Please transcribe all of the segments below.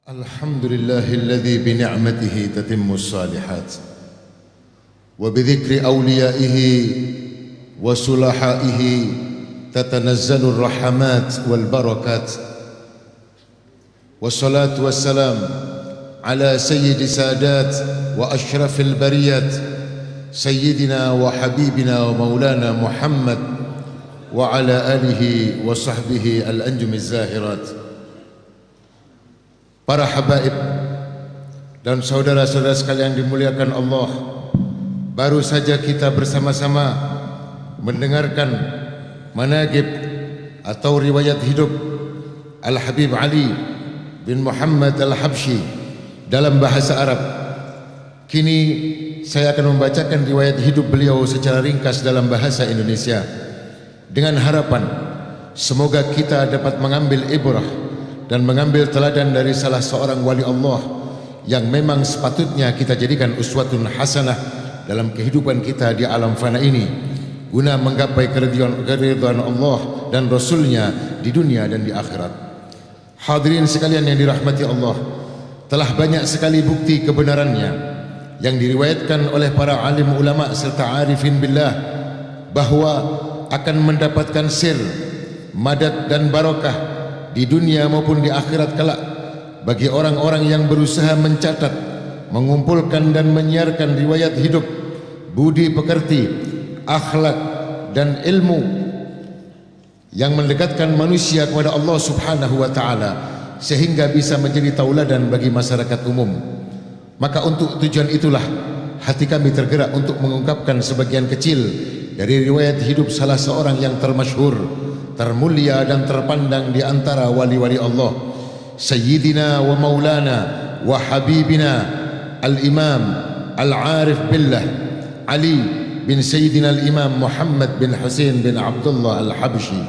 الحمد لله الذي بنعمته تتم الصالحات وبذكر أوليائه وصلحائه تتنزل الرحمات والبركات والصلاة والسلام على سيد سادات وأشرف البريات سيدنا وحبيبنا ومولانا محمد وعلى آله وصحبه الأنجم الزاهرات. Para habaib dan saudara-saudara sekalian dimuliakan Allah, baru saja kita bersama-sama mendengarkan manaqib atau riwayat hidup Al-Habib Ali bin Muhammad Al-Habsyi dalam bahasa Arab. Kini saya akan membacakan riwayat hidup beliau secara ringkas dalam bahasa Indonesia dengan harapan semoga kita dapat mengambil ibrah dan mengambil teladan dari salah seorang wali Allah yang memang sepatutnya kita jadikan uswatun hasanah dalam kehidupan kita di alam fana ini guna menggapai keridhaan Allah dan Rasulnya di dunia dan di akhirat. Hadirin sekalian yang dirahmati Allah, telah banyak sekali bukti kebenarannya yang diriwayatkan oleh para alim ulama serta arifin billah bahwa akan mendapatkan sir, madad dan barakah di dunia maupun di akhirat kelak bagi orang-orang yang berusaha mencatat, mengumpulkan dan menyiarkan riwayat hidup, budi pekerti, akhlak dan ilmu yang mendekatkan manusia kepada Allah Subhanahu wa taala sehingga bisa menjadi tauladan bagi masyarakat umum. Maka untuk tujuan itulah hati kami tergerak untuk mengungkapkan sebagian kecil dari riwayat hidup salah seorang yang termasyhur, termulia dan terpandang di antara wali-wali Allah, Sayyidina wa Maulana wa Habibina Al-Imam Al-Arif Billah Ali bin Sayyidina Al-Imam Muhammad bin Husain bin Abdullah Al-Habsyi,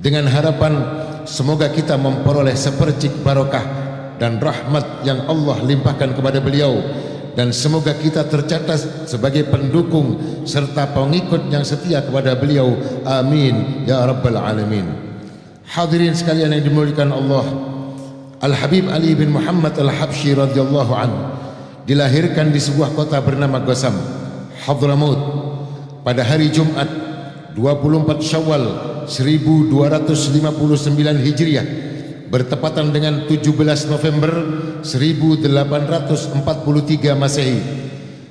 dengan harapan semoga kita memperoleh sepercik barakah dan rahmat yang Allah limpahkan kepada beliau, dan semoga kita tercatat sebagai pendukung serta pengikut yang setia kepada beliau. Amin ya rabbal alamin. Hadirin sekalian yang dimuliakan Allah, Al-Habib Ali bin Muhammad Al-Habsyi radhiyallahu anhu dilahirkan di sebuah kota bernama Ghassan, Hadramaut pada hari Jumat 24 Syawal 1259 Hijriah bertepatan dengan 17 November 1843 Masehi.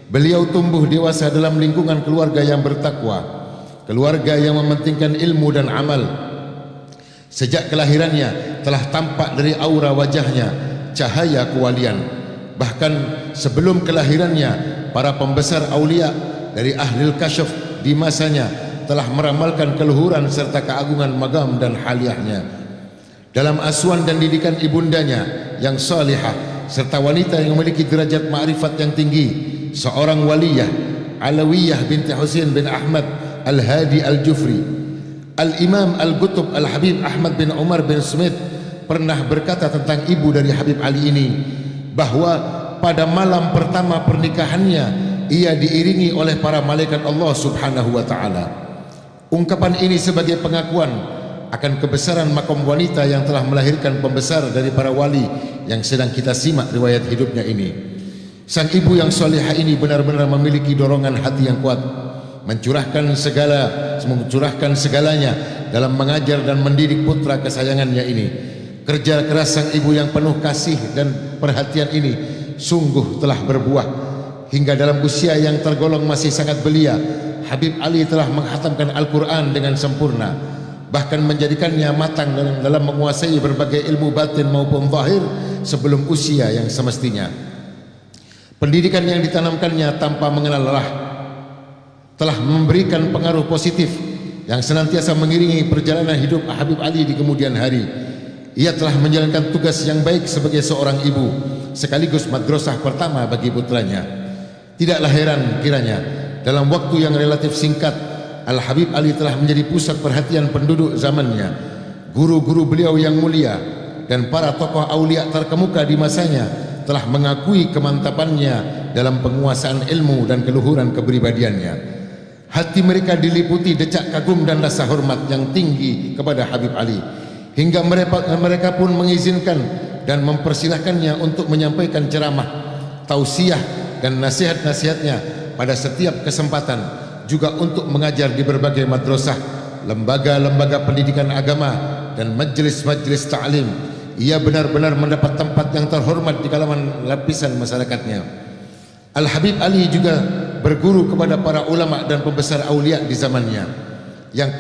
Beliau tumbuh dewasa dalam lingkungan keluarga yang bertakwa, keluarga yang mementingkan ilmu dan amal. Sejak kelahirannya telah tampak dari aura wajahnya cahaya kewalian. Bahkan sebelum kelahirannya, para pembesar aulia dari ahlil kasyaf di masanya telah meramalkan keluhuran serta keagungan magam dan haliyahnya. Dalam asuhan dan didikan ibundanya yang salihah serta wanita yang memiliki derajat ma'rifat yang tinggi, seorang waliyah Alawiyah binti Husain bin Ahmad Al-Hadi Al-Jufri, Al-Imam Al-Qutb Al-Habib Ahmad bin Umar bin Smith pernah berkata tentang ibu dari Habib Ali ini bahwa pada malam pertama pernikahannya ia diiringi oleh para malaikat Allah Subhanahu wa taala. Ungkapan ini sebagai pengakuan akan kebesaran makam wanita yang telah melahirkan pembesar dari para wali yang sedang kita simak riwayat hidupnya ini. Sang ibu yang salihah ini benar-benar memiliki dorongan hati yang kuat, mencurahkan segalanya dalam mengajar dan mendidik putra kesayangannya ini. Kerja keras sang ibu yang penuh kasih dan perhatian ini sungguh telah berbuah. Hingga dalam usia yang tergolong masih sangat belia, Habib Ali telah menghatamkan Al-Quran dengan sempurna, bahkan menjadikannya matang dalam menguasai berbagai ilmu batin maupun zahir sebelum usia yang semestinya. Pendidikan yang ditanamkannya tanpa mengenal lelah telah memberikan pengaruh positif yang senantiasa mengiringi perjalanan hidup Habib Ali di kemudian hari. Ia telah menjalankan tugas yang baik sebagai seorang ibu sekaligus madrasah pertama bagi putranya. Tidaklah heran kiranya dalam waktu yang relatif singkat Al-Habib Ali telah menjadi pusat perhatian penduduk zamannya. Guru-guru beliau yang mulia dan para tokoh aulia terkemuka di masanya telah mengakui kemantapannya dalam penguasaan ilmu dan keluhuran kepribadiannya. Hati mereka diliputi decak kagum dan rasa hormat yang tinggi kepada Habib Ali, hingga mereka pun mengizinkan dan mempersilahkannya untuk menyampaikan ceramah, tausiah dan nasihat-nasihatnya pada setiap kesempatan, juga untuk mengajar di berbagai madrasah, lembaga-lembaga pendidikan agama dan majelis-majelis ta'lim. Ia benar-benar mendapat tempat yang terhormat di kalangan lapisan masyarakatnya. Al-Habib Ali juga berguru kepada para ulama dan pembesar aulia di zamannya yang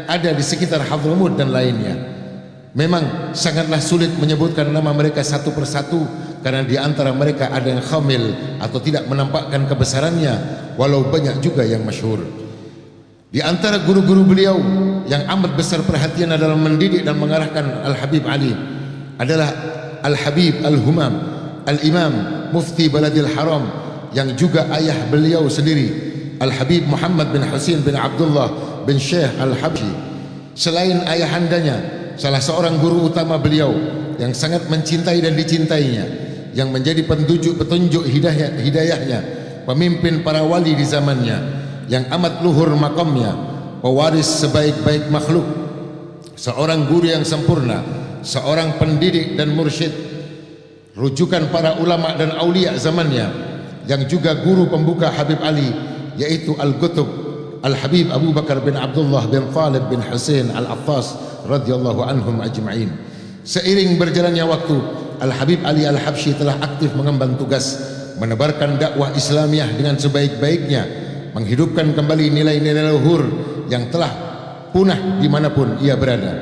ada di sekitar Hadramut dan lainnya. Memang sangatlah sulit menyebutkan nama mereka satu persatu karena di antara mereka ada yang khamil atau tidak menampakkan kebesarannya, walau banyak juga yang masyhur. Di antara guru-guru beliau yang amat besar perhatian dalam mendidik dan mengarahkan Al-Habib Ali adalah Al-Habib Al-Humam, Al-Imam Mufti Baladil Haram, yang juga ayah beliau sendiri, Al-Habib Muhammad bin Husain bin Abdullah bin Syekh Al-Habsyi. Selain ayahandanya, salah seorang guru utama beliau yang sangat mencintai dan dicintainya, yang menjadi petunjuk hidayahnya, pemimpin para wali di zamannya, yang amat luhur makamnya, pewaris sebaik-baik makhluk, seorang guru yang sempurna, seorang pendidik dan mursyid, rujukan para ulama dan aulia zamannya, yang juga guru pembuka Habib Ali, yaitu Al-Qutb Al-Habib Abu Bakar bin Abdullah bin Talib bin Husain Al-Attas radhiyallahu anhum ajma'in. Seiring berjalannya waktu, Al-Habib Ali Al-Habsyi telah aktif mengemban tugas menebarkan dakwah Islamiyah dengan sebaik-baiknya, menghidupkan kembali nilai-nilai luhur yang telah punah dimanapun ia berada,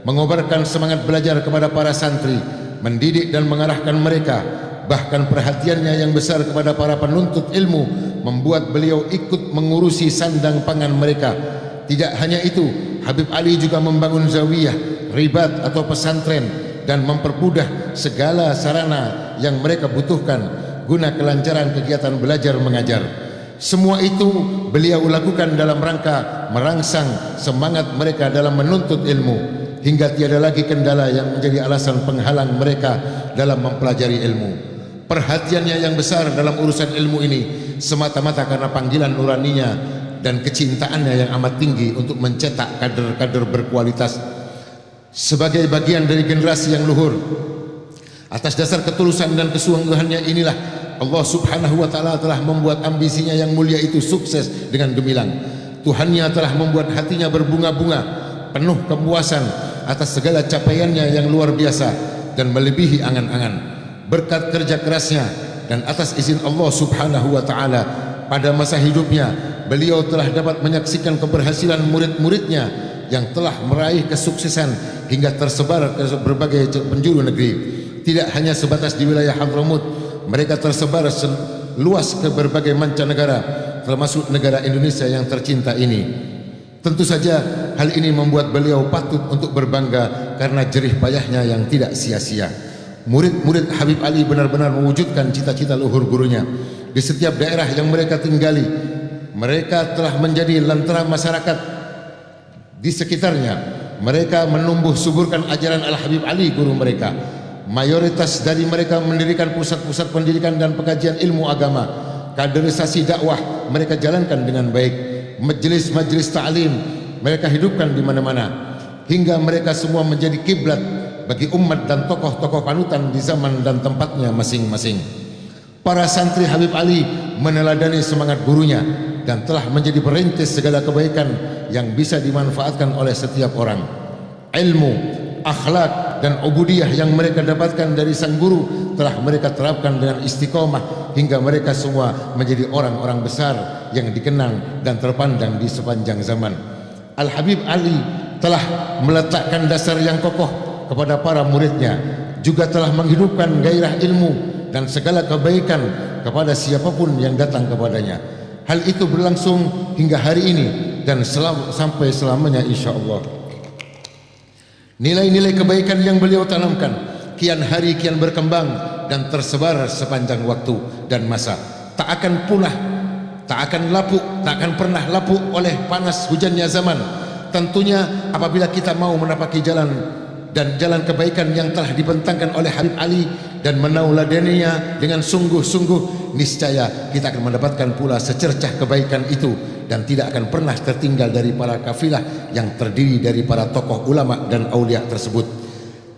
mengobarkan semangat belajar kepada para santri, mendidik dan mengarahkan mereka. Bahkan perhatiannya yang besar kepada para penuntut ilmu membuat beliau ikut mengurusi sandang pangan mereka. Tidak hanya itu, Habib Ali juga membangun zawiyah, ribat atau pesantren, dan mempermudah segala sarana yang mereka butuhkan guna kelancaran kegiatan belajar mengajar. Semua itu beliau lakukan dalam rangka merangsang semangat mereka dalam menuntut ilmu, hingga tiada lagi kendala yang menjadi alasan penghalang mereka dalam mempelajari ilmu. Perhatiannya yang besar dalam urusan ilmu ini semata-mata karena panggilan nuraninya dan kecintaannya yang amat tinggi untuk mencetak kader-kader berkualitas sebagai bagian dari generasi yang luhur. Atas dasar ketulusan dan kesungguhannya inilah Allah Subhanahu wa taala telah membuat ambisinya yang mulia itu sukses dengan gemilang. Tuhannya telah membuat hatinya berbunga-bunga, penuh kepuasan atas segala capaiannya yang luar biasa dan melebihi angan-angan. Berkat kerja kerasnya dan atas izin Allah Subhanahu wa taala, pada masa hidupnya beliau telah dapat menyaksikan keberhasilan murid-muridnya yang telah meraih kesuksesan hingga tersebar ke berbagai penjuru negeri. Tidak hanya sebatas di wilayah Hadramut, mereka tersebar luas ke berbagai mancanegara, termasuk negara Indonesia yang tercinta ini. Tentu saja hal ini membuat beliau patut untuk berbangga karena jerih payahnya yang tidak sia-sia. Murid-murid Habib Ali benar-benar mewujudkan cita-cita luhur gurunya. Di setiap daerah yang mereka tinggali, mereka telah menjadi lentera masyarakat di sekitarnya. Mereka menumbuh suburkan ajaran Al-Habib Ali guru mereka. Mayoritas dari mereka mendirikan pusat-pusat pendidikan dan pengkajian ilmu agama. Kaderisasi dakwah mereka jalankan dengan baik. Majelis-majelis ta'lim mereka hidupkan di mana-mana, hingga mereka semua menjadi kiblat bagi umat dan tokoh-tokoh panutan di zaman dan tempatnya masing-masing. Para santri Habib Ali meneladani semangat gurunya dan telah menjadi perintis segala kebaikan yang bisa dimanfaatkan oleh setiap orang. Ilmu, akhlak dan ubudiyah yang mereka dapatkan dari sang guru telah mereka terapkan dengan istiqomah hingga mereka semua menjadi orang-orang besar yang dikenang dan terpandang di sepanjang zaman. Al-Habib Ali telah meletakkan dasar yang kokoh kepada para muridnya, juga telah menghidupkan gairah ilmu dan segala kebaikan kepada siapapun yang datang kepadanya. Hal itu berlangsung hingga hari ini dan sampai selamanya insyaallah. Nilai-nilai kebaikan yang beliau tanamkan kian hari kian berkembang dan tersebar sepanjang waktu dan masa. Tak akan punah, tak akan lapuk, tak akan pernah lapuk oleh panas hujannya zaman. Tentunya apabila kita mau menapaki jalan dan jalan kebaikan yang telah dibentangkan oleh Habib Ali dan menauladaninya dengan sungguh-sungguh, niscaya kita akan mendapatkan pula secercah kebaikan itu dan tidak akan pernah tertinggal dari para kafilah yang terdiri dari para tokoh ulama dan aulia tersebut.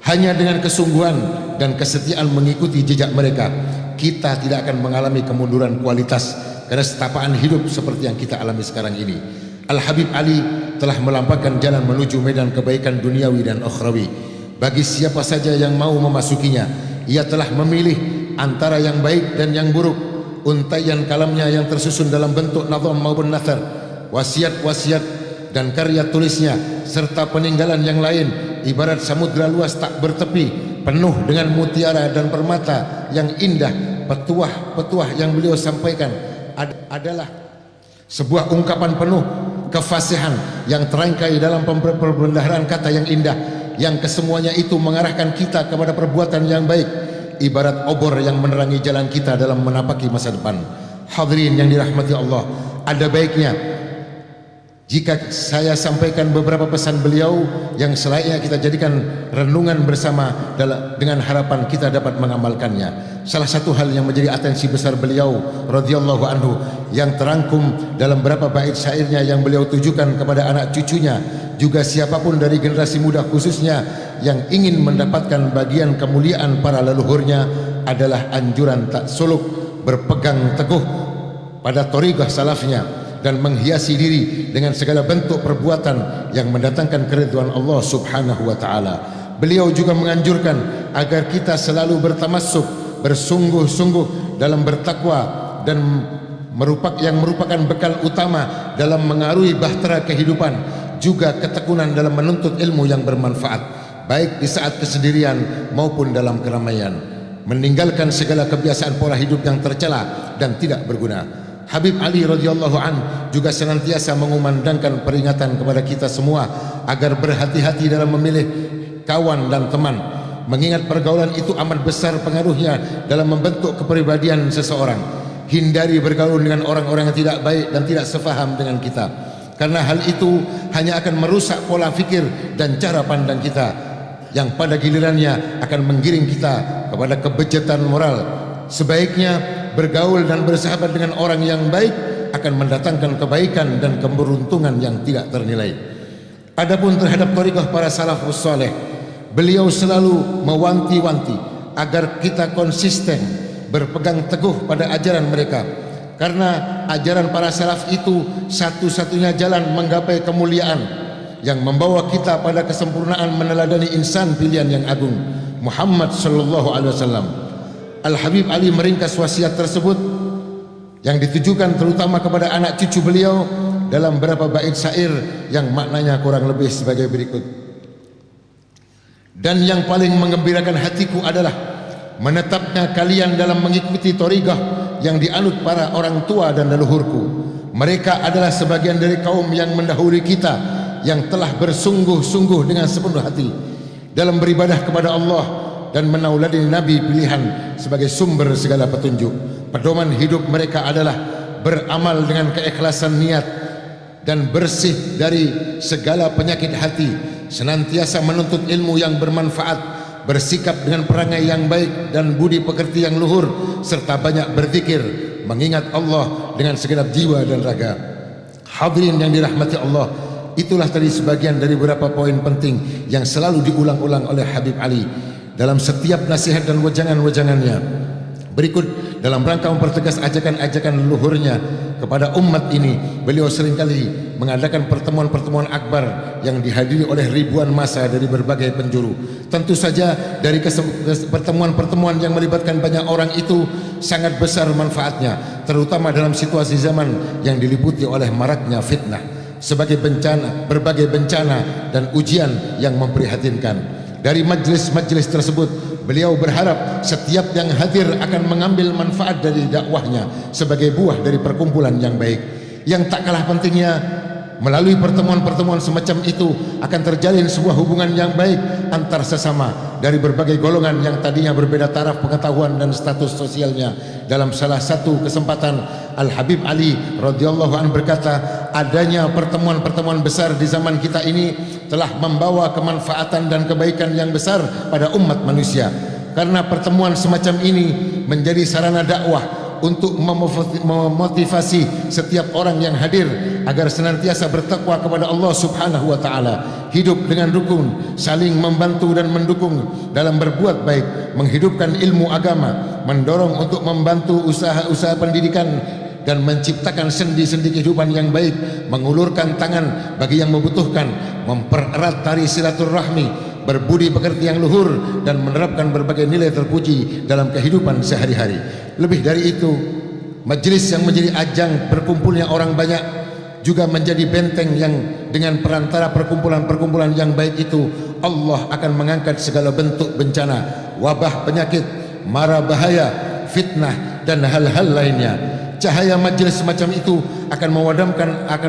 Hanya dengan kesungguhan dan kesetiaan mengikuti jejak mereka, kita tidak akan mengalami kemunduran kualitas karena setapaan hidup seperti yang kita alami sekarang ini. Al-Habib Ali telah melampaukan jalan menuju medan kebaikan duniawi dan ukhrawi. Bagi siapa saja yang mau memasukinya, ia telah memilih antara yang baik dan yang buruk. Untaian kalamnya yang tersusun dalam bentuk nazam maupun nathar, wasiat-wasiat dan karya tulisnya serta peninggalan yang lain ibarat samudra luas tak bertepi, penuh dengan mutiara dan permata yang indah. Petuah-petuah yang beliau sampaikan adalah sebuah ungkapan penuh kefasihan yang terangkai dalam perbendaharaan kata yang indah, yang kesemuanya itu mengarahkan kita kepada perbuatan yang baik, ibarat obor yang menerangi jalan kita dalam menapaki masa depan. Hadirin yang dirahmati Allah, ada baiknya jika saya sampaikan beberapa pesan beliau yang selayaknya kita jadikan renungan bersama dengan harapan kita dapat mengamalkannya. Salah satu hal yang menjadi atensi besar beliau radhiyallahu anhu yang terangkum dalam beberapa bait syairnya yang beliau tujukan kepada anak cucunya, juga siapapun dari generasi muda khususnya yang ingin mendapatkan bagian kemuliaan para leluhurnya, adalah anjuran tak suluk berpegang teguh pada thariqah salafnya dan menghiasi diri dengan segala bentuk perbuatan yang mendatangkan keridhaan Allah Subhanahu wa taala. Beliau juga menganjurkan agar kita selalu bertamassuk, bersungguh-sungguh dalam bertakwa dan merupakan bekal utama dalam mengarungi bahtera kehidupan, juga ketekunan dalam menuntut ilmu yang bermanfaat baik di saat kesendirian maupun dalam keramaian, meninggalkan segala kebiasaan pola hidup yang tercela dan tidak berguna. Habib Ali radhiyallahu an juga senantiasa mengumandangkan peringatan kepada kita semua agar berhati-hati dalam memilih kawan dan teman, mengingat pergaulan itu amat besar pengaruhnya dalam membentuk kepribadian seseorang. Hindari bergaul dengan orang-orang yang tidak baik dan tidak sefaham dengan kita, karena hal itu hanya akan merusak pola fikir dan cara pandang kita, yang pada gilirannya akan menggiring kita kepada kebejatan moral. Sebaiknya bergaul dan bersahabat dengan orang yang baik akan mendatangkan kebaikan dan keberuntungan yang tidak ternilai. Adapun terhadap thariqah para salafus saleh, beliau selalu mewanti-wanti agar kita konsisten berpegang teguh pada ajaran mereka, karena ajaran para salaf itu satu-satunya jalan menggapai kemuliaan yang membawa kita pada kesempurnaan meneladani insan pilihan yang agung, Muhammad sallallahu alaihi wasallam. Al-Habib Ali meringkas wasiat tersebut yang ditujukan terutama kepada anak cucu beliau dalam beberapa bait syair yang maknanya kurang lebih sebagai berikut. Dan yang paling menggembirakan hatiku adalah menetapnya kalian dalam mengikuti thariqah yang dianut para orang tua dan leluhurku. Mereka adalah sebagian dari kaum yang mendahului kita, yang telah bersungguh-sungguh dengan sepenuh hati dalam beribadah kepada Allah dan menauladani Nabi pilihan sebagai sumber segala petunjuk. Pedoman hidup mereka adalah beramal dengan keikhlasan niat dan bersih dari segala penyakit hati, senantiasa menuntut ilmu yang bermanfaat, bersikap dengan perangai yang baik dan budi pekerti yang luhur, serta banyak berzikir, mengingat Allah dengan segenap jiwa dan raga. Hadirin yang dirahmati Allah, itulah tadi sebagian dari beberapa poin penting yang selalu diulang-ulang oleh Habib Ali dalam setiap nasihat dan wejangan-wejangannya. Berikut dalam rangka mempertegas ajakan-ajakan leluhurnya kepada umat ini, beliau seringkali mengadakan pertemuan-pertemuan akbar yang dihadiri oleh ribuan massa dari berbagai penjuru. Tentu saja dari pertemuan-pertemuan yang melibatkan banyak orang itu sangat besar manfaatnya, terutama dalam situasi zaman yang diliputi oleh maraknya fitnah sebagai bencana, berbagai bencana dan ujian yang memprihatinkan. Dari majlis-majlis tersebut, beliau berharap setiap yang hadir akan mengambil manfaat dari dakwahnya sebagai buah dari perkumpulan yang baik. Yang tak kalah pentingnya, melalui pertemuan-pertemuan semacam itu akan terjalin sebuah hubungan yang baik antar sesama dari berbagai golongan yang tadinya berbeda taraf pengetahuan dan status sosialnya. Dalam salah satu kesempatan, Al-Habib Ali radhiyallahu anhu berkata, adanya pertemuan-pertemuan besar di zaman kita ini telah membawa kemanfaatan dan kebaikan yang besar pada umat manusia, karena pertemuan semacam ini menjadi sarana dakwah untuk memotivasi setiap orang yang hadir agar senantiasa bertakwa kepada Allah Subhanahu wa taala hidup dengan rukun, saling membantu dan mendukung dalam berbuat baik, menghidupkan ilmu agama, mendorong untuk membantu usaha-usaha pendidikan dan menciptakan sendi-sendi kehidupan yang baik, mengulurkan tangan bagi yang membutuhkan, mempererat tali silaturahmi, berbudi pekerti yang luhur, dan menerapkan berbagai nilai terpuji dalam kehidupan sehari-hari. Lebih dari itu, majlis yang menjadi ajang berkumpulnya orang banyak juga menjadi benteng yang dengan perantara perkumpulan-perkumpulan yang baik itu Allah akan mengangkat segala bentuk bencana, wabah, penyakit, mara bahaya, fitnah dan hal-hal lainnya. Cahaya majlis semacam itu akan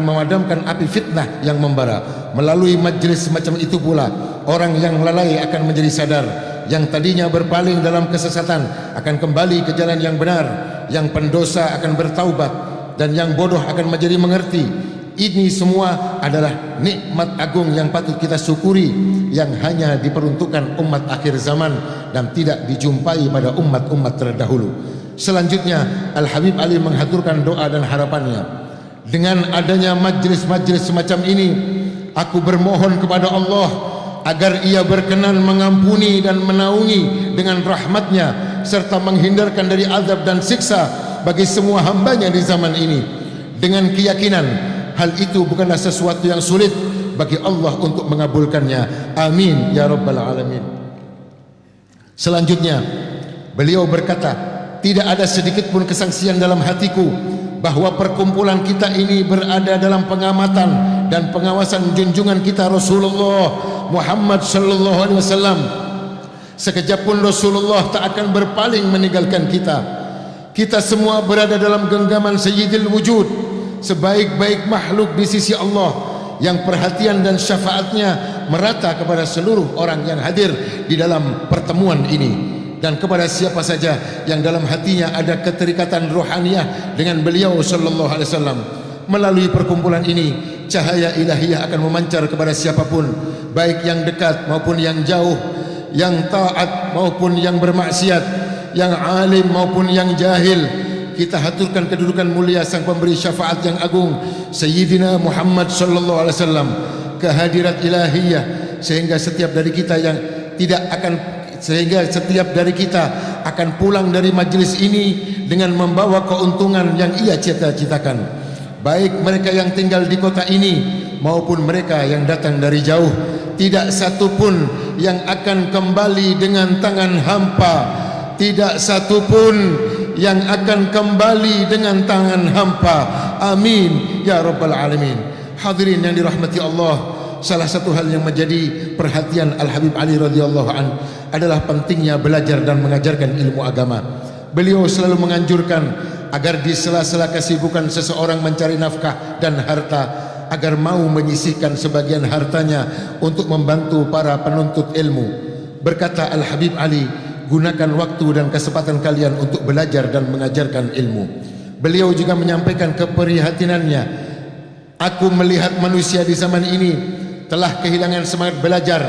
memadamkan api fitnah yang membara. Melalui majlis semacam itu pula orang yang lalai akan menjadi sadar, yang tadinya berpaling dalam kesesatan akan kembali ke jalan yang benar, yang pendosa akan bertaubat, dan yang bodoh akan menjadi mengerti. Ini semua adalah nikmat agung yang patut kita syukuri, yang hanya diperuntukkan umat akhir zaman dan tidak dijumpai pada umat-umat terdahulu. Selanjutnya, Al-Habib Ali menghaturkan doa dan harapannya. Dengan adanya majlis-majlis semacam ini, aku bermohon kepada Allah agar Ia berkenan mengampuni dan menaungi dengan rahmatnya, serta menghindarkan dari azab dan siksa bagi semua hambanya di zaman ini. Dengan keyakinan hal itu bukanlah sesuatu yang sulit bagi Allah untuk mengabulkannya. Amin ya rabbal alamin. Selanjutnya beliau berkata, tidak ada sedikit pun kesangsian dalam hatiku bahwa perkumpulan kita ini berada dalam pengamatan dan pengawasan junjungan kita Rasulullah Muhammad sallallahu alaihi wasallam. Sekejap pun Rasulullah tak akan berpaling meninggalkan kita. Kita semua berada dalam genggaman Sayyidil Wujud, sebaik-baik makhluk di sisi Allah, yang perhatian dan syafaatnya merata kepada seluruh orang yang hadir di dalam pertemuan ini, dan kepada siapa saja yang dalam hatinya ada keterikatan rohaniyah dengan beliau sallallahu alaihi wasallam. Melalui perkumpulan ini, cahaya ilahiyah akan memancar kepada siapapun, baik yang dekat maupun yang jauh, yang taat maupun yang bermaksiat, yang alim maupun yang jahil. Kita haturkan kedudukan mulia sang pemberi syafaat yang agung, Sayyidina Muhammad sallallahu alaihi wasallam, kehadirat ilahiyah, sehingga setiap dari kita akan pulang dari majlis ini dengan membawa keuntungan yang ia cita-citakan. Baik mereka yang tinggal di kota ini maupun mereka yang datang dari jauh, tidak satu pun yang akan kembali dengan tangan hampa. Tidak satu pun yang akan kembali dengan tangan hampa. Amin ya rabbal alamin. Hadirin yang dirahmati Allah, salah satu hal yang menjadi perhatian Al-Habib Ali radhiyallahu an adalah pentingnya belajar dan mengajarkan ilmu agama. Beliau selalu menganjurkan agar di sela-sela kesibukan seseorang mencari nafkah dan harta, agar mau menyisihkan sebagian hartanya untuk membantu para penuntut ilmu. Berkata Al-Habib Ali, gunakan waktu dan kesempatan kalian untuk belajar dan mengajarkan ilmu. Beliau juga menyampaikan keprihatinannya. Aku melihat manusia di zaman ini telah kehilangan semangat belajar,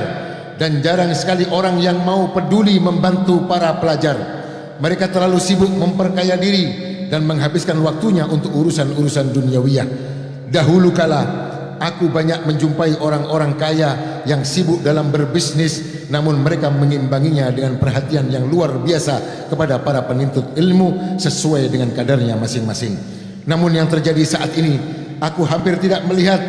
dan jarang sekali orang yang mau peduli membantu para pelajar. Mereka terlalu sibuk memperkaya diri dan menghabiskan waktunya untuk urusan-urusan duniawiyah. Dahulu kala aku banyak menjumpai orang-orang kaya yang sibuk dalam berbisnis, namun mereka mengimbanginya dengan perhatian yang luar biasa kepada para penuntut ilmu sesuai dengan kadarnya masing-masing. Namun yang terjadi saat ini, aku hampir tidak melihat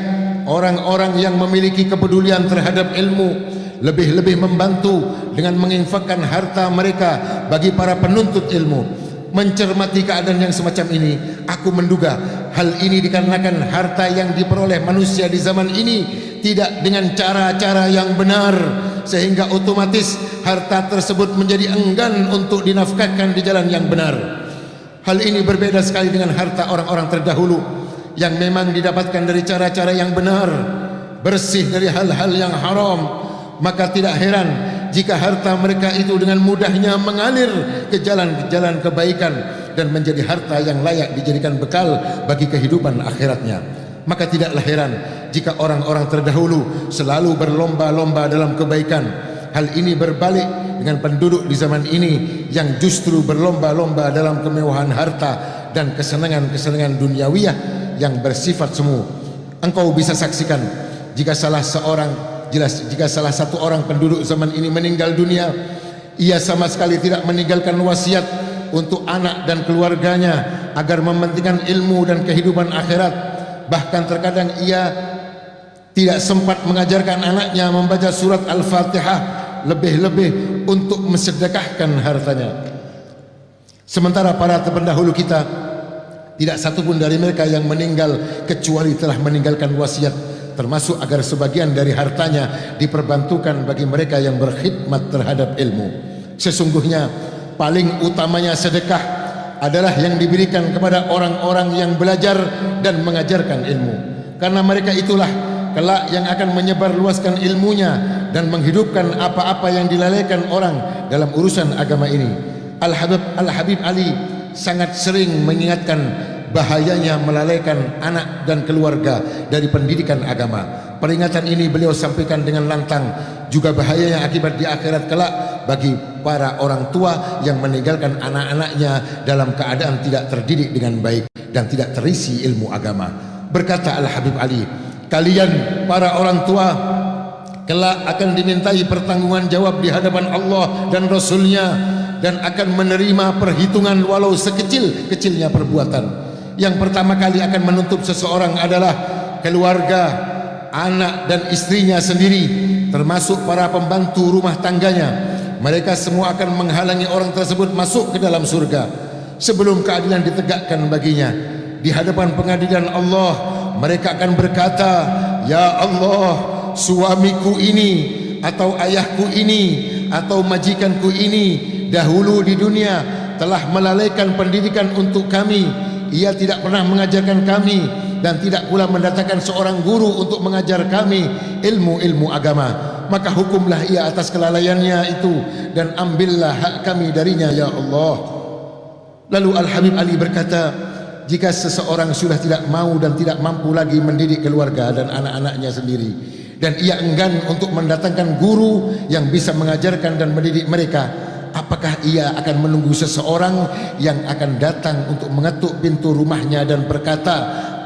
orang-orang yang memiliki kepedulian terhadap ilmu lebih-lebih membantu dengan menginfakkan harta mereka bagi para penuntut ilmu. Mencermati keadaan yang semacam ini, aku menduga hal ini dikarenakan harta yang diperoleh manusia di zaman ini tidak dengan cara-cara yang benar, sehingga otomatis harta tersebut menjadi enggan untuk dinafkahkan di jalan yang benar. Hal ini berbeda sekali dengan harta orang-orang terdahulu yang memang didapatkan dari cara-cara yang benar, bersih dari hal-hal yang haram. Maka tidak heran jika harta mereka itu dengan mudahnya mengalir ke jalan-jalan kebaikan dan menjadi harta yang layak dijadikan bekal bagi kehidupan akhiratnya. Maka tidaklah heran jika orang-orang terdahulu selalu berlomba-lomba dalam kebaikan. Hal ini berbalik dengan penduduk di zaman ini yang justru berlomba-lomba dalam kemewahan harta dan kesenangan-kesenangan duniawiyah yang bersifat semu. Engkau bisa saksikan jika salah seorang jelas jika salah satu orang penduduk zaman ini meninggal dunia, ia sama sekali tidak meninggalkan wasiat untuk anak dan keluarganya agar mementingkan ilmu dan kehidupan akhirat. Bahkan terkadang ia tidak sempat mengajarkan anaknya membaca surat Al-Fatihah, lebih-lebih untuk mensedekahkan hartanya. Sementara para pendahulu kita, tidak satupun dari mereka yang meninggal kecuali telah meninggalkan wasiat, termasuk agar sebagian dari hartanya diperbantukan bagi mereka yang berkhidmat terhadap ilmu. Sesungguhnya paling utamanya sedekah adalah yang diberikan kepada orang-orang yang belajar dan mengajarkan ilmu, karena mereka itulah kelak yang akan menyebarluaskan ilmunya dan menghidupkan apa-apa yang dilalaikan orang dalam urusan agama ini. Al-Habib Ali sangat sering mengingatkan bahayanya melalaikan anak dan keluarga dari pendidikan agama. Peringatan ini beliau sampaikan dengan lantang, juga bahayanya akibat di akhirat kelak bagi para orang tua yang meninggalkan anak-anaknya dalam keadaan tidak terdidik dengan baik dan tidak terisi ilmu agama. Berkata Al-Habib Ali, kalian para orang tua kelak akan dimintai pertanggungan jawab di hadapan Allah dan Rasulnya, dan akan menerima perhitungan walau sekecil-kecilnya perbuatan. Yang pertama kali akan menuntut seseorang adalah keluarga, anak dan istrinya sendiri, termasuk para pembantu rumah tangganya. Mereka semua akan menghalangi orang tersebut masuk ke dalam surga sebelum keadilan ditegakkan baginya. Di hadapan pengadilan Allah, mereka akan berkata, ya Allah, suamiku ini atau ayahku ini atau majikanku ini dahulu di dunia telah melalaikan pendidikan untuk kami. Ia tidak pernah mengajarkan kami dan tidak pula mendatangkan seorang guru untuk mengajar kami ilmu-ilmu agama. Maka hukumlah ia atas kelalaiannya itu dan ambillah hak kami darinya, ya Allah. Lalu Al-Habib Ali berkata, jika seseorang sudah tidak mau dan tidak mampu lagi mendidik keluarga dan anak-anaknya sendiri, dan ia enggan untuk mendatangkan guru yang bisa mengajarkan dan mendidik mereka, apakah ia akan menunggu seseorang yang akan datang untuk mengetuk pintu rumahnya dan berkata,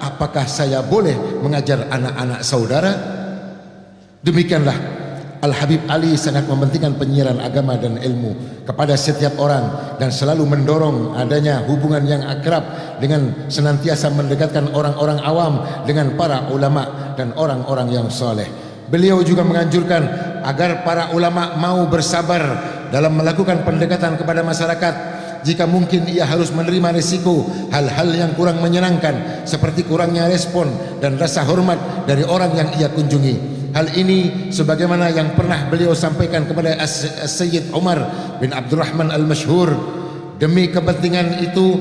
apakah saya boleh mengajar anak-anak saudara? Demikianlah Al-Habib Ali sangat mementingkan penyiaran agama dan ilmu kepada setiap orang dan selalu mendorong adanya hubungan yang akrab dengan senantiasa mendekatkan orang-orang awam dengan para ulama dan orang-orang yang soleh. Beliau juga menganjurkan agar para ulama mau bersabar dalam melakukan pendekatan kepada masyarakat. Jika mungkin ia harus menerima risiko hal-hal yang kurang menyenangkan, seperti kurangnya respon dan rasa hormat dari orang yang ia kunjungi. Hal ini sebagaimana yang pernah beliau sampaikan kepada Sayyid Umar bin Abdurrahman Al-Masyhur. Demi kepentingan itu,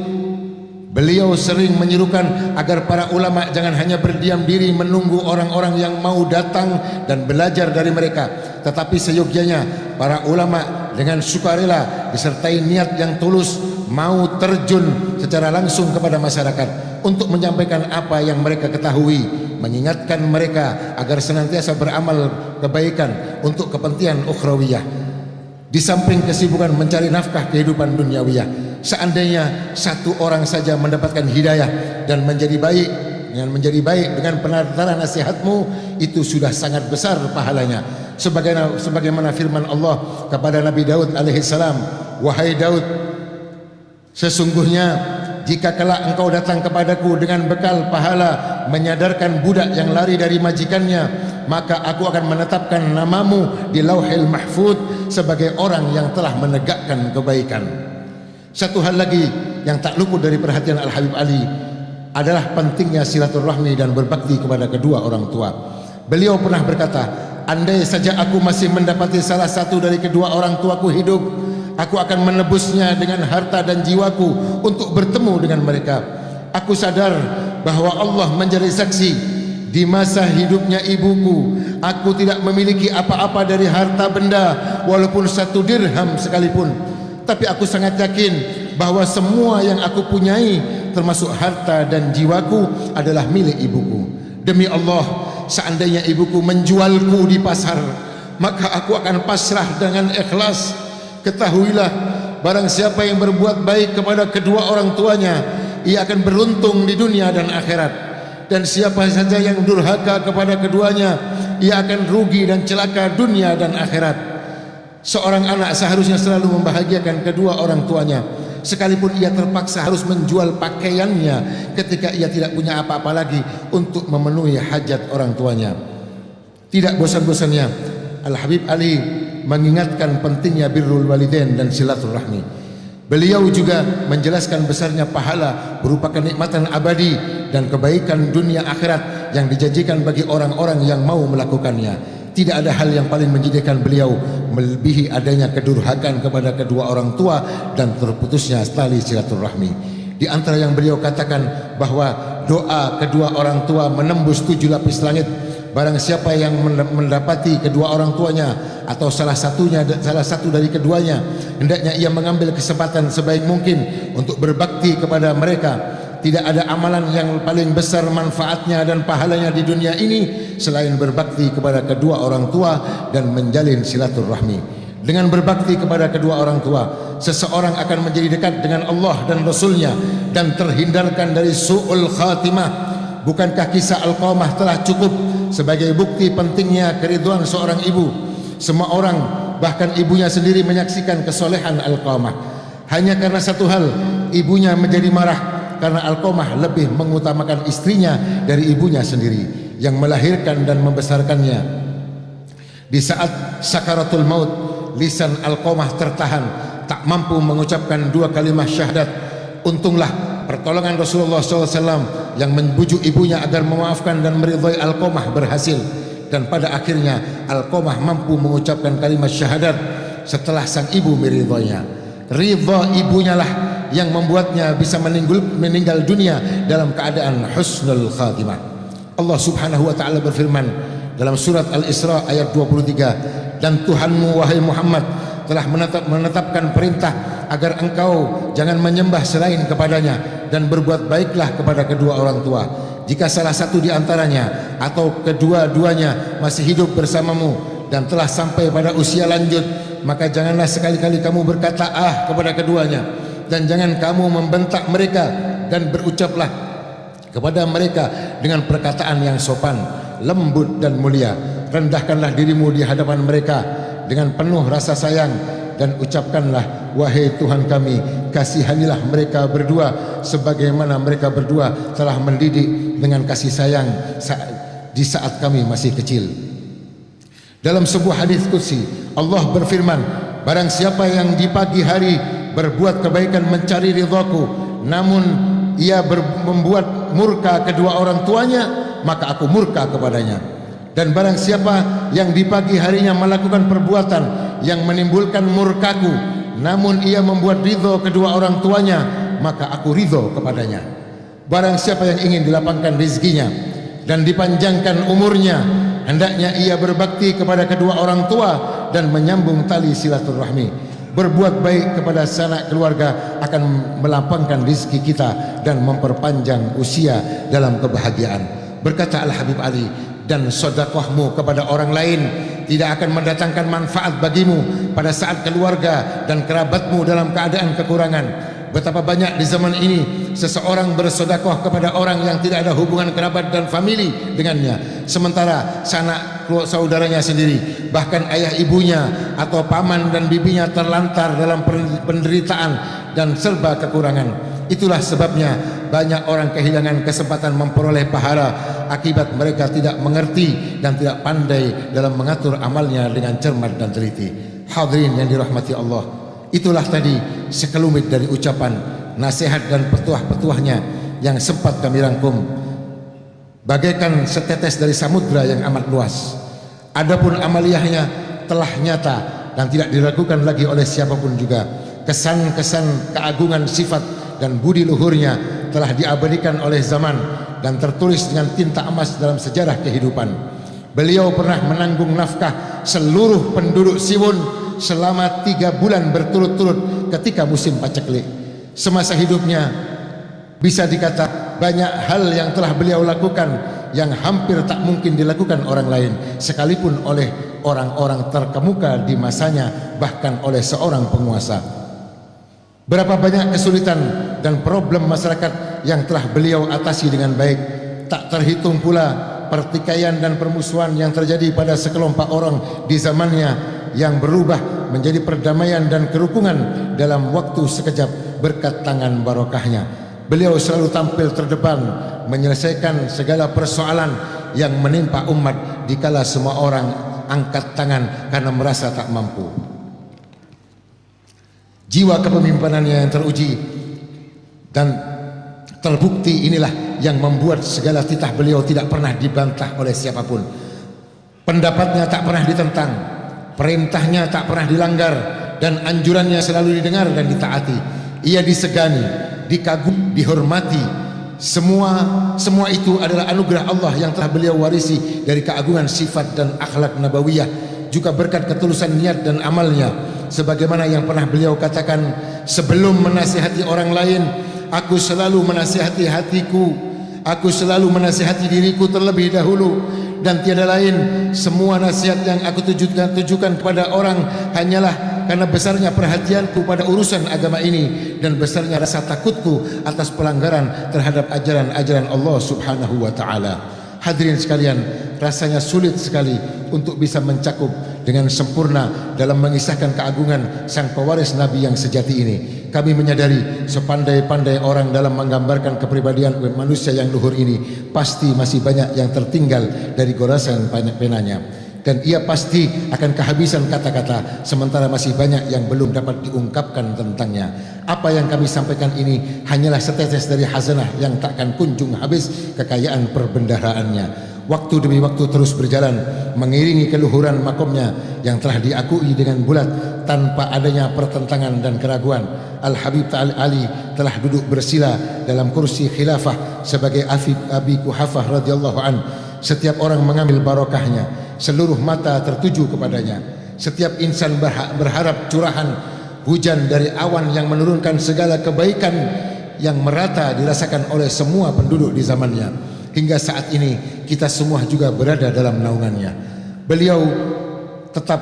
beliau sering menyerukan agar para ulama jangan hanya berdiam diri menunggu orang-orang yang mau datang dan belajar dari mereka, tetapi seyogyanya para ulama dengan sukarela disertai niat yang tulus mau terjun secara langsung kepada masyarakat untuk menyampaikan apa yang mereka ketahui, mengingatkan mereka agar senantiasa beramal kebaikan untuk kepentingan ukhrawiyah. Di samping kesibukan mencari nafkah kehidupan duniawiyah, seandainya satu orang saja mendapatkan hidayah dan menjadi baik dengan penataran nasihatmu, itu sudah sangat besar pahalanya. Sebagaimana firman Allah kepada Nabi Daud alaihissalam, wahai Daud, sesungguhnya jika kelak engkau datang kepadaku dengan bekal pahala menyadarkan budak yang lari dari majikannya, maka aku akan menetapkan namamu di Lauhil Mahfuz sebagai orang yang telah menegakkan kebaikan. Satu hal lagi yang tak luput dari perhatian Al-Habib Ali adalah pentingnya silaturahmi dan berbakti kepada kedua orang tua. Beliau pernah berkata, andai saja aku masih mendapati salah satu dari kedua orang tuaku hidup, aku akan menebusnya dengan harta dan jiwaku untuk bertemu dengan mereka. Aku sadar bahwa Allah menjadi saksi, di masa hidupnya ibuku, aku tidak memiliki apa-apa dari harta benda, walaupun 1 dirham sekalipun. Tapi aku sangat yakin bahwa semua yang aku punyai, termasuk harta dan jiwaku, adalah milik ibuku. Demi Allah, seandainya ibuku menjualku di pasar, maka aku akan pasrah dengan ikhlas. Ketahuilah, barang siapa yang berbuat baik kepada kedua orang tuanya, ia akan beruntung di dunia dan akhirat. Dan siapa saja yang durhaka kepada keduanya, ia akan rugi dan celaka dunia dan akhirat. Seorang anak seharusnya selalu membahagiakan kedua orang tuanya, sekalipun ia terpaksa harus menjual pakaiannya ketika ia tidak punya apa-apa lagi untuk memenuhi hajat orang tuanya. Tidak bosan-bosannya Al-Habib Ali mengingatkan pentingnya birrul walidain dan silaturahmi. Beliau juga menjelaskan besarnya pahala berupa kenikmatan abadi dan kebaikan dunia akhirat yang dijanjikan bagi orang-orang yang mau melakukannya. Tidak ada hal yang paling menjadikan beliau melebihi adanya kedurhakaan kepada kedua orang tua dan terputusnya tali silaturahmi. Di antara yang beliau katakan bahwa doa kedua orang tua menembus 7 lapis langit. Barang siapa yang mendapati kedua orang tuanya atau salah satu dari keduanya, hendaknya ia mengambil kesempatan sebaik mungkin untuk berbakti kepada mereka. Tidak ada amalan yang paling besar manfaatnya dan pahalanya di dunia ini selain berbakti kepada kedua orang tua dan menjalin silaturahmi. Dengan berbakti kepada kedua orang tua, seseorang akan menjadi dekat dengan Allah dan Rasulnya dan terhindarkan dari su'ul khatimah. Bukankah kisah Alqamah telah cukup sebagai bukti pentingnya keridhaan seorang ibu? Semua orang, bahkan ibunya sendiri, menyaksikan kesolehan Alqamah. Hanya karena satu hal, ibunya menjadi marah karena Alqamah lebih mengutamakan istrinya dari ibunya sendiri yang melahirkan dan membesarkannya. Di saat sakaratul maut, lisan Alqamah tertahan, tak mampu mengucapkan 2 kalimat syahadat. Untunglah pertolongan Rasulullah SAW yang membujuk ibunya agar memaafkan dan meridhai Alqamah berhasil, dan pada akhirnya Alqamah mampu mengucapkan kalimat syahadat setelah sang ibu meridhainya. Ridha ibunya lah yang membuatnya bisa meninggal dunia dalam keadaan husnul khatimah. Allah Subhanahu wa taala berfirman dalam surat Al-Isra ayat 23, dan Tuhanmu wahai Muhammad telah menetapkan perintah agar engkau jangan menyembah selain kepadanya dan berbuat baiklah kepada kedua orang tua. Jika salah satu di antaranya atau kedua-duanya masih hidup bersamamu dan telah sampai pada usia lanjut, maka janganlah sekali-kali kamu berkata ah kepada keduanya, dan jangan kamu membentak mereka, dan berucaplah kepada mereka dengan perkataan yang sopan, lembut dan mulia. Rendahkanlah dirimu di hadapan mereka dengan penuh rasa sayang dan ucapkanlah, wahai Tuhan kami, kasihanilah mereka berdua sebagaimana mereka berdua telah mendidik dengan kasih sayang di saat kami masih kecil. Dalam sebuah hadis qudsi, Allah berfirman, barang siapa yang di pagi hari berbuat kebaikan mencari ridhaku, namun ia membuat murka kedua orang tuanya, maka aku murka kepadanya. Dan barang siapa yang di pagi harinya melakukan perbuatan yang menimbulkan murkaku, namun ia membuat ridho kedua orang tuanya, maka aku ridho kepadanya. Barang siapa yang ingin dilapangkan rezekinya dan dipanjangkan umurnya, hendaknya ia berbakti kepada kedua orang tua dan menyambung tali silaturahmi. Berbuat baik kepada sanak keluarga akan melapangkan rezeki kita dan memperpanjang usia dalam kebahagiaan. Berkata Al-Habib Ali, dan sedekahmu kepada orang lain tidak akan mendatangkan manfaat bagimu pada saat keluarga dan kerabatmu dalam keadaan kekurangan. Betapa banyak di zaman ini seseorang bersedekah kepada orang yang tidak ada hubungan kerabat dan famili dengannya, sementara sanak saudaranya sendiri, bahkan ayah ibunya atau paman dan bibinya terlantar dalam penderitaan dan serba kekurangan. Itulah sebabnya banyak orang kehilangan kesempatan memperoleh pahala akibat mereka tidak mengerti dan tidak pandai dalam mengatur amalnya dengan cermat dan teliti. Hadirin yang dirahmati Allah, itulah tadi sekelumit dari ucapan, nasihat dan petuah-petuahnya yang sempat kami rangkum bagaikan setetes dari samudra yang amat luas. Adapun amaliyahnya telah nyata dan tidak diragukan lagi oleh siapapun juga. Kesan-kesan keagungan sifat dan budi luhurnya telah diabadikan oleh zaman dan tertulis dengan tinta emas dalam sejarah kehidupan. Beliau pernah menanggung nafkah seluruh penduduk Siwon selama 3 bulan berturut-turut ketika musim paceklik. Semasa hidupnya bisa dikata banyak hal yang telah beliau lakukan yang hampir tak mungkin dilakukan orang lain, sekalipun oleh orang-orang terkemuka di masanya, bahkan oleh seorang penguasa. Berapa banyak kesulitan dan problem masyarakat yang telah beliau atasi dengan baik. Tak terhitung pula pertikaian dan permusuhan yang terjadi pada sekelompok orang di zamannya yang berubah menjadi perdamaian dan kerukunan dalam waktu sekejap berkat tangan barokahnya. Beliau selalu tampil terdepan menyelesaikan segala persoalan yang menimpa umat dikala semua orang angkat tangan karena merasa tak mampu. Jiwa kepemimpinannya yang teruji dan terbukti inilah yang membuat segala titah beliau tidak pernah dibantah oleh siapapun. Pendapatnya tak pernah ditentang, perintahnya tak pernah dilanggar, dan anjurannya selalu didengar dan ditaati. Ia disegani, dikagumi, dihormati. Semua itu adalah anugerah Allah yang telah beliau warisi dari keagungan sifat dan akhlak nabawiyah, juga berkat ketulusan niat dan amalnya. Sebagaimana yang pernah beliau katakan, sebelum menasihati orang lain, aku selalu menasihati hatiku, aku selalu menasihati diriku terlebih dahulu, dan tiada lain. Semua nasihat yang aku tujukan kepada orang hanyalah karena besarnya perhatianku pada urusan agama ini dan besarnya rasa takutku atas pelanggaran terhadap ajaran-ajaran Allah Subhanahu wa taala. Hadirin sekalian, rasanya sulit sekali untuk bisa mencakup dengan sempurna dalam mengisahkan keagungan sang pewaris Nabi yang sejati ini. Kami menyadari sepandai-pandai orang dalam menggambarkan kepribadian manusia yang luhur ini, pasti masih banyak yang tertinggal dari goresan penanya. Dan ia pasti akan kehabisan kata-kata, sementara masih banyak yang belum dapat diungkapkan tentangnya. Apa yang kami sampaikan ini hanyalah setetes dari khazanah yang takkan kunjung habis kekayaan perbendaharaannya. Waktu demi waktu terus berjalan mengiringi keluhuran makomnya yang telah diakui dengan bulat tanpa adanya pertentangan dan keraguan. Al-Habib Ta'al Ali telah duduk bersila dalam kursi khilafah sebagai Abi Quhafah radhiyallahu an. Setiap orang mengambil barokahnya, seluruh mata tertuju kepadanya. Setiap insan berharap curahan hujan dari awan yang menurunkan segala kebaikan yang merata dirasakan oleh semua penduduk di zamannya. Hingga saat ini kita semua juga berada dalam naungannya. Beliau tetap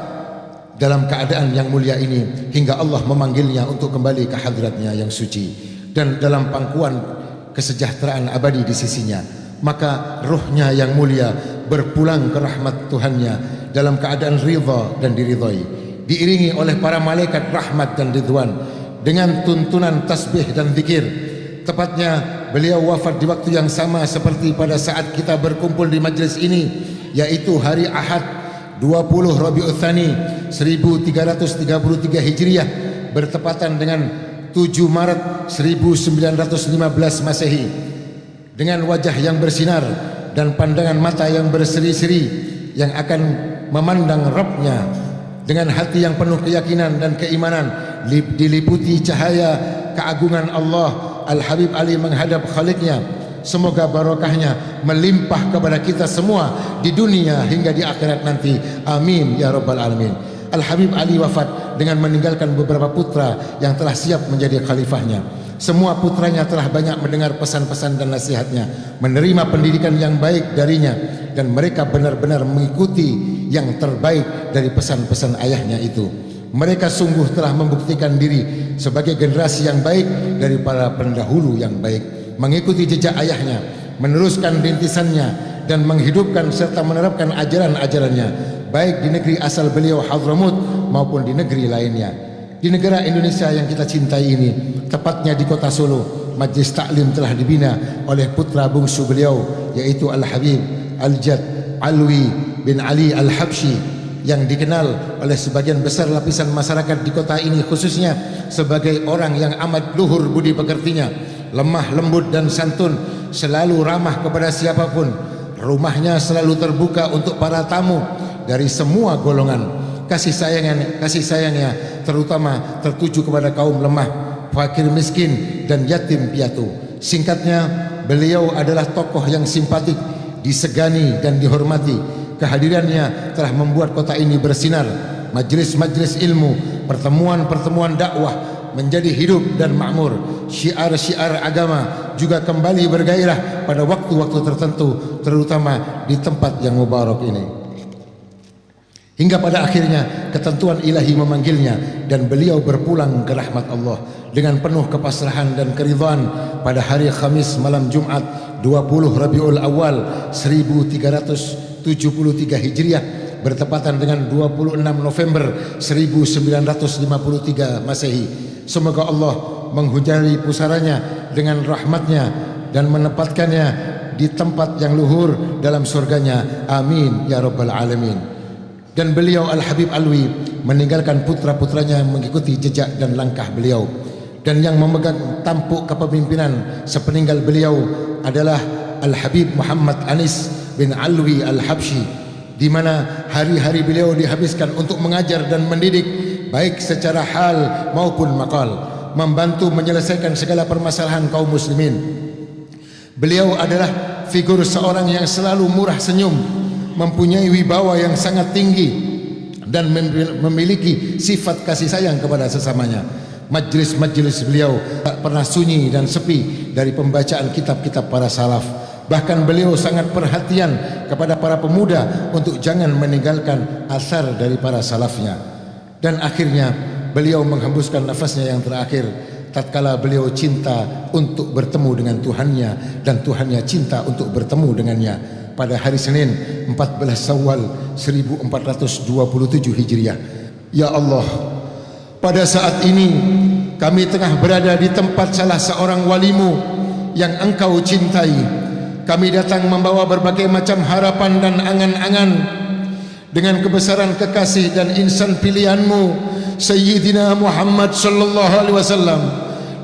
dalam keadaan yang mulia ini hingga Allah memanggilnya untuk kembali ke hadratnya yang suci dan dalam pangkuan kesejahteraan abadi di sisinya. Maka ruhnya yang mulia berpulang ke rahmat Tuhannya dalam keadaan ridha dan diridhai, diiringi oleh para malaikat rahmat dan ridwan dengan tuntunan tasbih dan zikir. Tepatnya beliau wafat di waktu yang sama seperti pada saat kita berkumpul di majlis ini, yaitu hari Ahad 20 Rabiul Tsani 1333 Hijriah bertepatan dengan 7 Maret 1915 Masehi. Dengan wajah yang bersinar dan pandangan mata yang berseri-seri yang akan memandang Rabb-Nya dengan hati yang penuh keyakinan dan keimanan diliputi cahaya keagungan Allah, Al-Habib Ali menghadap Khaliqnya. Semoga barokahnya melimpah kepada kita semua di dunia hingga di akhirat nanti. Amin ya rabbal alamin. Al-Habib Ali wafat dengan meninggalkan beberapa putra yang telah siap menjadi khalifahnya. Semua putranya telah banyak mendengar pesan-pesan dan nasihatnya, menerima pendidikan yang baik darinya, dan mereka benar-benar mengikuti yang terbaik dari pesan-pesan ayahnya itu. Mereka sungguh telah membuktikan diri sebagai generasi yang baik dari para pendahulu yang baik, mengikuti jejak ayahnya, meneruskan rintisannya, dan menghidupkan serta menerapkan ajaran-ajarannya, baik di negeri asal beliau Hadramut maupun di negeri lainnya. Di negara Indonesia yang kita cintai ini, tepatnya di kota Solo, majlis taklim telah dibina oleh putra bungsu beliau, yaitu Al-Habib Al-Jad Alwi bin Ali Al-Habsyi, yang dikenal oleh sebagian besar lapisan masyarakat di kota ini khususnya sebagai orang yang amat luhur budi pekertinya, lemah lembut dan santun, selalu ramah kepada siapapun. Rumahnya selalu terbuka untuk para tamu dari semua golongan. Kasih sayangnya terutama tertuju kepada kaum lemah, fakir miskin dan yatim piatu. Singkatnya, beliau adalah tokoh yang simpatik, disegani dan dihormati. Kehadirannya telah membuat kota ini bersinar. Majelis-majelis ilmu, pertemuan-pertemuan dakwah menjadi hidup dan makmur. Syiar-syiar agama juga kembali bergairah pada waktu-waktu tertentu, terutama di tempat yang mubarak ini. Hingga pada akhirnya ketentuan ilahi memanggilnya dan beliau berpulang ke rahmat Allah dengan penuh kepasrahan dan keridhaan pada hari Khamis malam Jumat 20 Rabiul Awal 1373 Hijriah bertepatan dengan 26 November 1953 Masehi. Semoga Allah menghujani pusaranya dengan rahmatnya dan menempatkannya di tempat yang luhur dalam surganya. Amin ya rabbal alamin. Dan beliau Al-Habib Alwi meninggalkan putra-putranya mengikuti jejak dan langkah beliau. Dan yang memegang tampuk kepemimpinan sepeninggal beliau adalah Al-Habib Muhammad Anis bin Alwi Al-Habsyi, di mana hari-hari beliau dihabiskan untuk mengajar dan mendidik baik secara hal maupun maqal, membantu menyelesaikan segala permasalahan kaum muslimin. Beliau adalah figur seorang yang selalu murah senyum, mempunyai wibawa yang sangat tinggi dan memiliki sifat kasih sayang kepada sesamanya. Majlis-majlis beliau tak pernah sunyi dan sepi dari pembacaan kitab-kitab para salaf. Bahkan beliau sangat perhatian kepada para pemuda untuk jangan meninggalkan asar dari para salafnya. Dan akhirnya beliau menghembuskan nafasnya yang terakhir tatkala beliau cinta untuk bertemu dengan Tuhannya dan Tuhannya cinta untuk bertemu dengannya pada hari Senin 14 Syawal 1427 Hijriah. Ya Allah, pada saat ini kami tengah berada di tempat salah seorang walimu yang engkau cintai. Kami datang membawa berbagai macam harapan dan angan-angan dengan kebesaran kekasih dan insan pilihanmu Sayyidina Muhammad sallallahu alaihi wasallam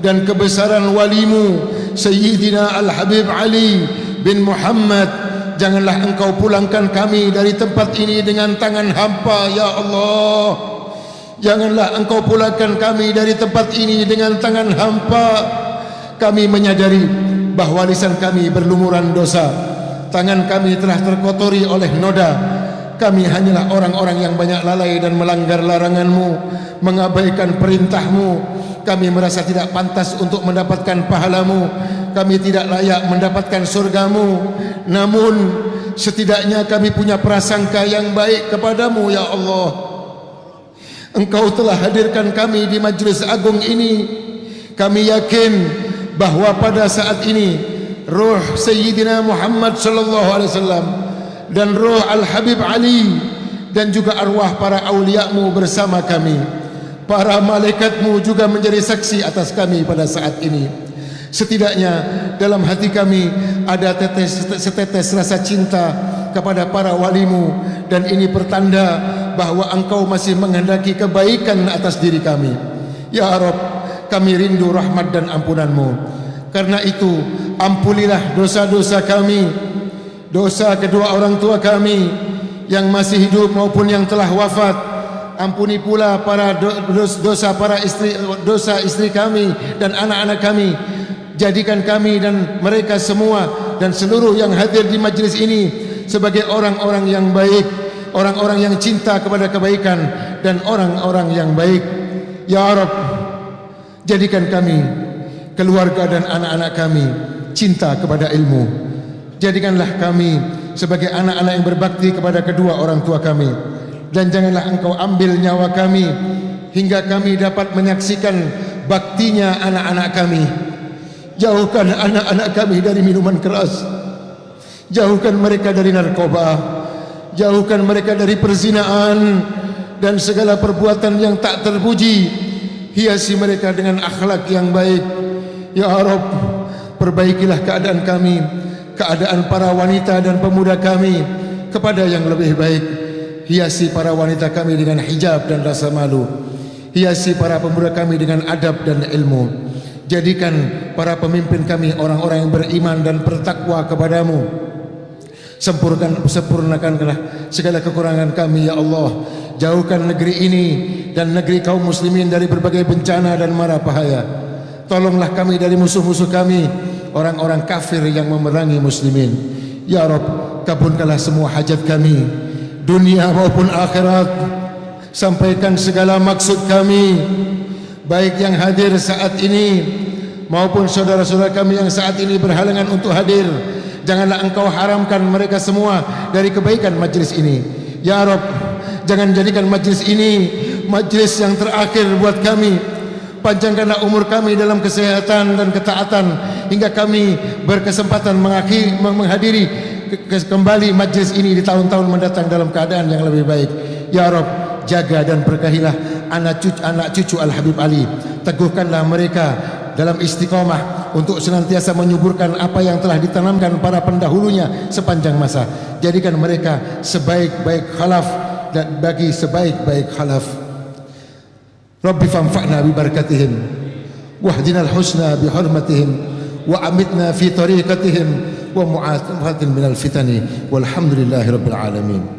dan kebesaran walimu Sayyidina Al-Habib Ali bin Muhammad. Janganlah engkau pulangkan kami dari tempat ini dengan tangan hampa, ya Allah. Janganlah engkau pulangkan kami dari tempat ini dengan tangan hampa. Kami menyadari bahawa lisan kami berlumuran dosa, tangan kami telah terkotori oleh noda. Kami hanyalah orang-orang yang banyak lalai dan melanggar laranganmu, mengabaikan perintahmu. Kami merasa tidak pantas untuk mendapatkan pahalamu. Kami tidak layak mendapatkan surgamu. Namun setidaknya kami punya prasangka yang baik kepadamu, ya Allah. Engkau telah hadirkan kami di majlis agung ini. Kami yakin bahawa pada saat ini ruh Sayyidina Muhammad sallallahu alaihi wasallam dan ruh Al-Habib Ali dan juga arwah para awliya-Mu bersama kami. Para malaikat-Mu juga menjadi saksi atas kami pada saat ini. Setidaknya dalam hati kami ada setetes rasa cinta kepada para walimu, dan ini pertanda bahawa engkau masih menghendaki kebaikan atas diri kami. Ya Rabb, kami rindu rahmat dan ampunanmu. Karena itu ampunilah dosa-dosa kami, dosa kedua orang tua kami yang masih hidup maupun yang telah wafat. Ampuni pula para dosa istri kami dan anak-anak kami. Jadikan kami dan mereka semua dan seluruh yang hadir di majlis ini sebagai orang-orang yang baik, orang-orang yang cinta kepada kebaikan dan orang-orang yang baik. Ya Rabb, jadikan kami, keluarga dan anak-anak kami cinta kepada ilmu. Jadikanlah kami sebagai anak-anak yang berbakti kepada kedua orang tua kami, dan janganlah engkau ambil nyawa kami hingga kami dapat menyaksikan baktinya anak-anak kami. Jauhkan anak-anak kami dari minuman keras, jauhkan mereka dari narkoba, jauhkan mereka dari perzinaan dan segala perbuatan yang tak terpuji. Hiasi mereka dengan akhlak yang baik. Ya Rabb, perbaikilah keadaan kami, keadaan para wanita dan pemuda kami kepada yang lebih baik. Hiasi para wanita kami dengan hijab dan rasa malu. Hiasi para pemuda kami dengan adab dan ilmu. Jadikan para pemimpin kami orang-orang yang beriman dan bertakwa kepadamu. Sempurnakanlah segala kekurangan kami, ya Allah. Jauhkan negeri ini dan negeri kaum muslimin dari berbagai bencana dan mara bahaya. Tolonglah kami dari musuh-musuh kami, orang-orang kafir yang memerangi muslimin. Ya Rabb, kabulkanlah semua hajat kami, dunia maupun akhirat. Sampaikan segala maksud kami, baik yang hadir saat ini maupun saudara-saudara kami yang saat ini berhalangan untuk hadir. Janganlah engkau haramkan mereka semua dari kebaikan majlis ini. Ya Rabb, jangan jadikan majlis ini majlis yang terakhir buat kami. Panjangkanlah umur kami dalam kesehatan dan ketaatan hingga kami berkesempatan menghadiri kembali majlis ini di tahun-tahun mendatang dalam keadaan yang lebih baik. Ya Rabb, jaga dan berkahilah anak cucu Al-Habib Ali. Teguhkanlah mereka dalam istiqamah untuk senantiasa menyuburkan apa yang telah ditanamkan para pendahulunya sepanjang masa. Jadikan mereka sebaik-baik khalaf dan bagi sebaik-baik khalaf. Rabbi fanfa'na bi barakatihim wahdina al-husna bi hurmatihim wa amitna fi tariqatihim wa mu'afatin minal fitani walhamdulillahi rabbil alamin.